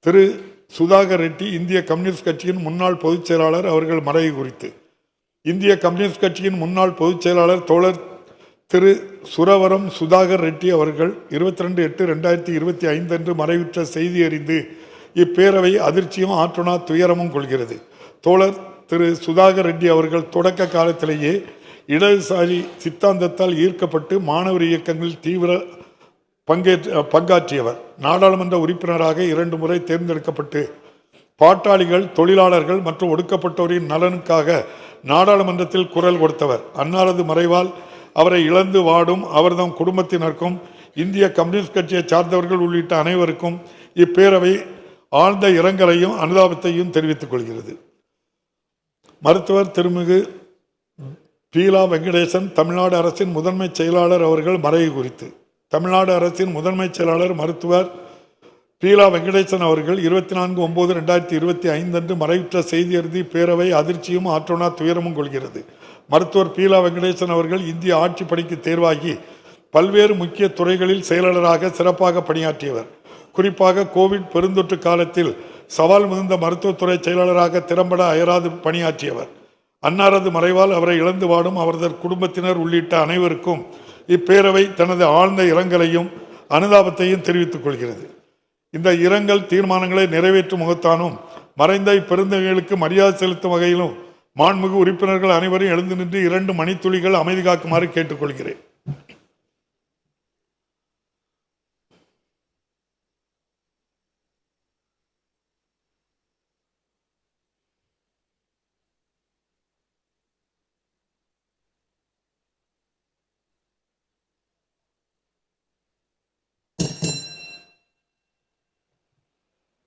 திரு சுதாகர் ரெட்டி இந்திய கம்யூனிஸ்ட் கட்சியின் முன்னாள் பொதுச் செயலாளர் அவர்கள் மறைவு குறித்து, இந்திய கம்யூனிஸ்ட் கட்சியின் முன்னாள் பொதுச் செயலாளர் தோழர் திரு சுரவரம் சுதாகர் ரெட்டி அவர்கள் 22/8/2025 அன்று மறைவுற்ற செய்தி அறிந்து இப்பேரவை அதிர்ச்சியும் ஆற்றுணா துயரமும் கொள்கிறது. தோழர் திரு சுதாகர் ரெட்டி அவர்கள் தொடக்க காலத்திலேயே இடதுசாரி சித்தாந்தத்தால் ஈர்க்கப்பட்டு மாணவர் இயக்கங்களில் தீவிர பங்காற்றியவர். நாடாளுமன்ற உறுப்பினராக 2 முறை தேர்ந்தெடுக்கப்பட்டு பாட்டாளிகள், தொழிலாளர்கள் மற்றும் ஒடுக்கப்பட்டோரின் நலனுக்காக நாடாளுமன்றத்தில் குரல் கொடுத்தவர். அன்னாரது மறைவால் அவரை இழந்து வாடும் அவர்தம் குடும்பத்தினருக்கும் இந்திய கம்யூனிஸ்ட் கட்சியை சார்ந்தவர்கள் உள்ளிட்ட அனைவருக்கும் இப்பேரவை ஆழ்ந்த இரங்கலையும் அனுதாபத்தையும் தெரிவித்துக் கொள்கிறது. மருத்துவர் திருமிகு பீலா வெங்கடேசன் தமிழ்நாடு அரசின் முதன்மை செயலாளர் அவர்கள் மறைவு குறித்து, தமிழ்நாடு அரசின் முதன்மை செயலாளர் மருத்துவர் பீலா வெங்கடேசன் அவர்கள் 24/9/2025 அன்று மறைவுற்ற செய்தி அறிந்து பேரவை அதிர்ச்சியும் ஆற்றுணா துயரமும் கொள்கிறது. மருத்துவர் பீலா வெங்கடேசன் அவர்கள் இந்திய ஆட்சி பணிக்கு தேர்வாகி பல்வேறு முக்கிய துறைகளில் செயலாளராக சிறப்பாக பணியாற்றியவர். குறிப்பாக கோவிட் பெருந்தொற்று காலத்தில் சவால் மிகுந்த மருத்துவத்துறை செயலாளராக திறம்பட அயராது பணியாற்றியவர். அன்னாரது மறைவால் அவரை இழந்து வாடும் அவரது குடும்பத்தினர் உள்ளிட்ட அனைவருக்கும் இப்பேரவை தனது ஆழ்ந்த இரங்கலையும் அனுதாபத்தையும் தெரிவித்துக் கொள்கிறது. இந்த இரங்கல் தீர்மானங்களை நிறைவேற்றும் முகத்தானும் மறைந்த இப்பெருந்தகைகளுக்கு மரியாதை செலுத்தும் வகையிலும் மாண்புமிகு உறுப்பினர்கள் அனைவரும் எழுந்து நின்று 2 மணித்துளிகள் அமைதி காக்குமாறு கேட்டுக்கொள்கிறேன்.